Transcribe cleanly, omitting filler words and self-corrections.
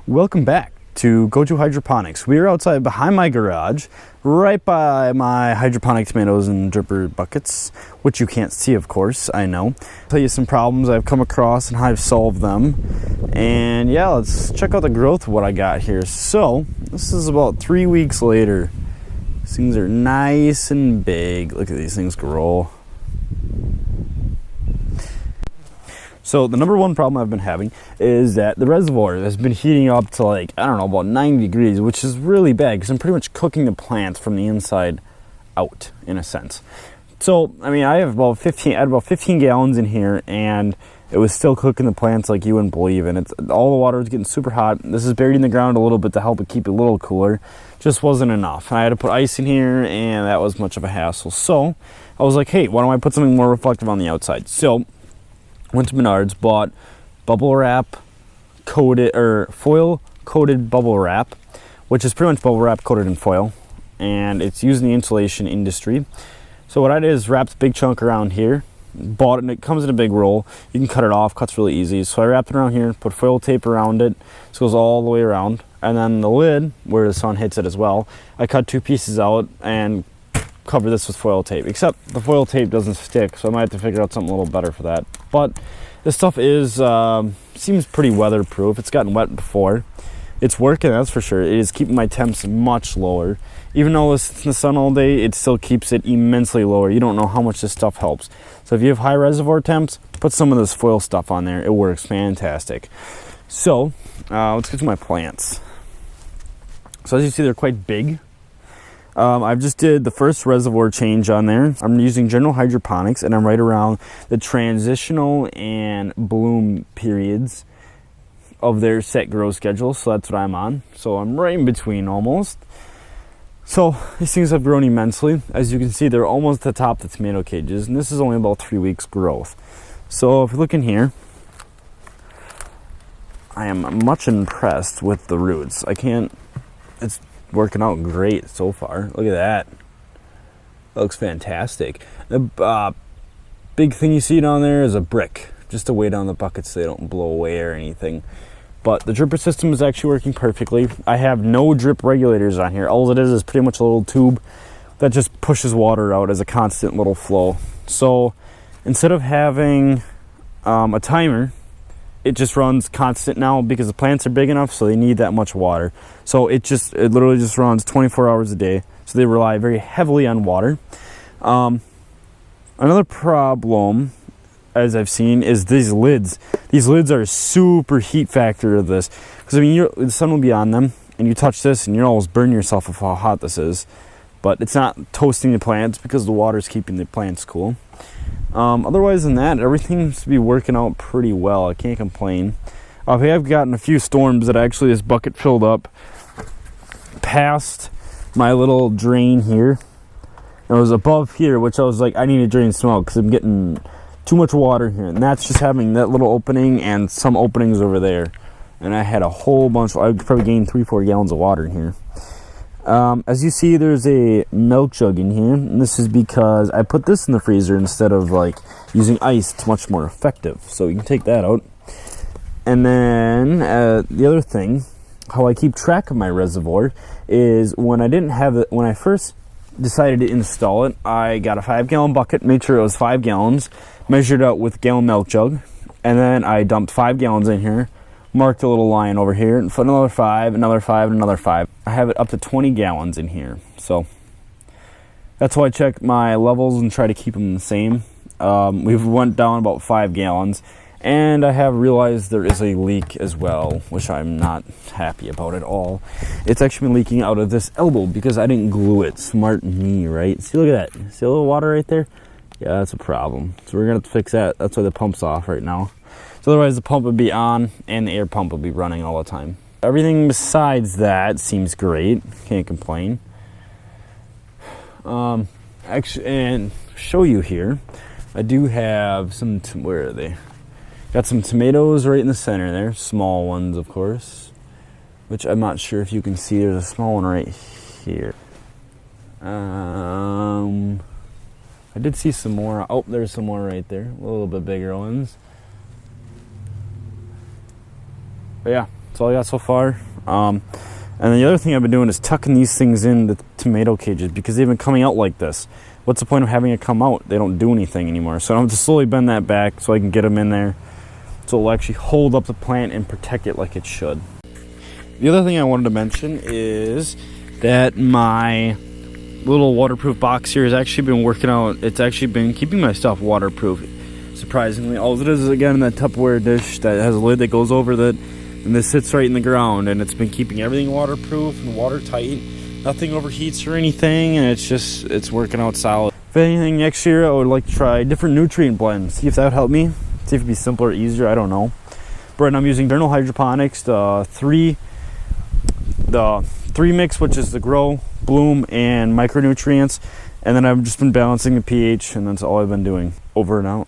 Welcome back to Go-To Hydroponics. We are outside behind my garage, right by my hydroponic tomatoes and dripper buckets, which you can't see, of course, I know. I'll tell you some problems I've come across and how I've solved them. And yeah, let's check out the growth of what I got here. So, this is about 3 weeks later. These things are nice and big. Look at these things grow. So the number one problem I've been having is that the reservoir has been heating up to like, I don't know, about 90 degrees, which is really bad because I'm pretty much cooking the plants from the inside out, in a sense. So, I mean, I had about 15 gallons in here, and it was still cooking the plants like you wouldn't believe. And all the water was getting super hot. This is buried in the ground a little bit to help it keep it a little cooler. Just wasn't enough. I had to put ice in here, and that was much of a hassle. So I was like, hey, why don't I put something more reflective on the outside? So went to Menards, bought bubble wrap coated, or foil coated bubble wrap, which is pretty much bubble wrap coated in foil, and it's used in the insulation industry. So what I did is wrapped a big chunk around here, bought it, and it comes in a big roll. You can cut it off, cuts really easy. So I wrapped it around here, put foil tape around it, so it goes all the way around. And then the lid, where the sun hits it as well, I cut 2 pieces out and cover this with foil tape, except the foil tape doesn't stick, so I might have to figure out something a little better for that. But this stuff is seems pretty weatherproof. It's gotten wet before. It's working, that's for sure. It is keeping my temps much lower. Even though it's in the sun all day, it still keeps it immensely lower. You don't know how much this stuff helps. So if you have high reservoir temps, put some of this foil stuff on there. It works fantastic. So let's get to my plants. So as you see, they're quite big. I've just did the first reservoir change on there. I'm using general hydroponics, and I'm right around the transitional and bloom periods of their set grow schedule. So that's what I'm on. So I'm right in between almost. So these things have grown immensely. As you can see, they're almost at the top of the tomato cages, and this is only about 3 weeks growth. So if you look in here, I am much impressed with the roots. It's working out great so far. Look at that. That looks fantastic. The big thing you see down there is a brick, just to weigh down the buckets so they don't blow away or anything. But the dripper system is actually working perfectly. I have no drip regulators on here. All it is pretty much a little tube that just pushes water out as a constant little flow. So instead of having a timer, it just runs constant now because the plants are big enough, so they need that much water. So it literally just runs 24 hours a day. So they rely very heavily on water. Another problem, as I've seen, is these lids. These lids are a super heat factor of this. Because I mean, the sun will be on them, and you touch this, and you'll almost burn yourself with how hot this is. But it's not toasting the plants because the water is keeping the plants cool. Otherwise than that, everything seems to be working out pretty well. I can't complain. I've gotten a few storms that actually this bucket filled up past my little drain here. It was above here, which I was like, I need to drain some out because I'm getting too much water here. And that's just having that little opening and some openings over there. And I had a whole bunch. I probably gained 3-4 gallons of water in here. As you see, there's a milk jug in here, and this is because I put this in the freezer instead of like using ice. It's much more effective, so you can take that out. And then the other thing, how I keep track of my reservoir, is when I first decided to install it, I got a 5-gallon bucket, made sure it was 5 gallons, measured out with gallon milk jug, and then I dumped 5 gallons in here, marked a little line over here, and put another 5, another 5, and another 5. I have it up to 20 gallons in here. So that's how I check my levels and try to keep them the same. We've went down about 5 gallons, and I have realized there is a leak as well, which I'm not happy about at all. It's actually been leaking out of this elbow because I didn't glue it. Smart me, right? See, look at that. See a little water right there? Yeah, that's a problem. So we're going to have to fix that. That's why the pump's off right now. So otherwise the pump would be on and the air pump would be running all the time. Everything besides that seems great. Can't complain. Actually, and show you here, I do have some, where are they? Got some tomatoes right in the center there. Small ones, of course. Which I'm not sure if you can see. There's a small one right here. I did see some more. Oh, there's some more right there. A little bit bigger ones. But yeah, That's all I got so far. And then the other thing I've been doing is tucking these things in the tomato cages because they've been coming out like this. What's the point of having it come out? They don't do anything anymore. So I'm going to slowly bend that back so I can get them in there, so it'll actually hold up the plant and protect it like it should. The other thing I wanted to mention is that my little waterproof box here has actually been working out. It's actually been keeping my stuff waterproof, surprisingly. All it is again in that Tupperware dish that has a lid that goes over that, and this sits right in the ground, and it's been keeping everything waterproof and watertight. Nothing overheats or anything, and it's working out solid. If anything, next year I would like to try different nutrient blends, see if that would help me, see if it'd be simpler or easier, I don't know. But right now I'm using Vernal Hydroponics, the three mix, which is the grow, bloom, and micronutrients, and then I've just been balancing the pH, and that's all I've been doing. Over and out.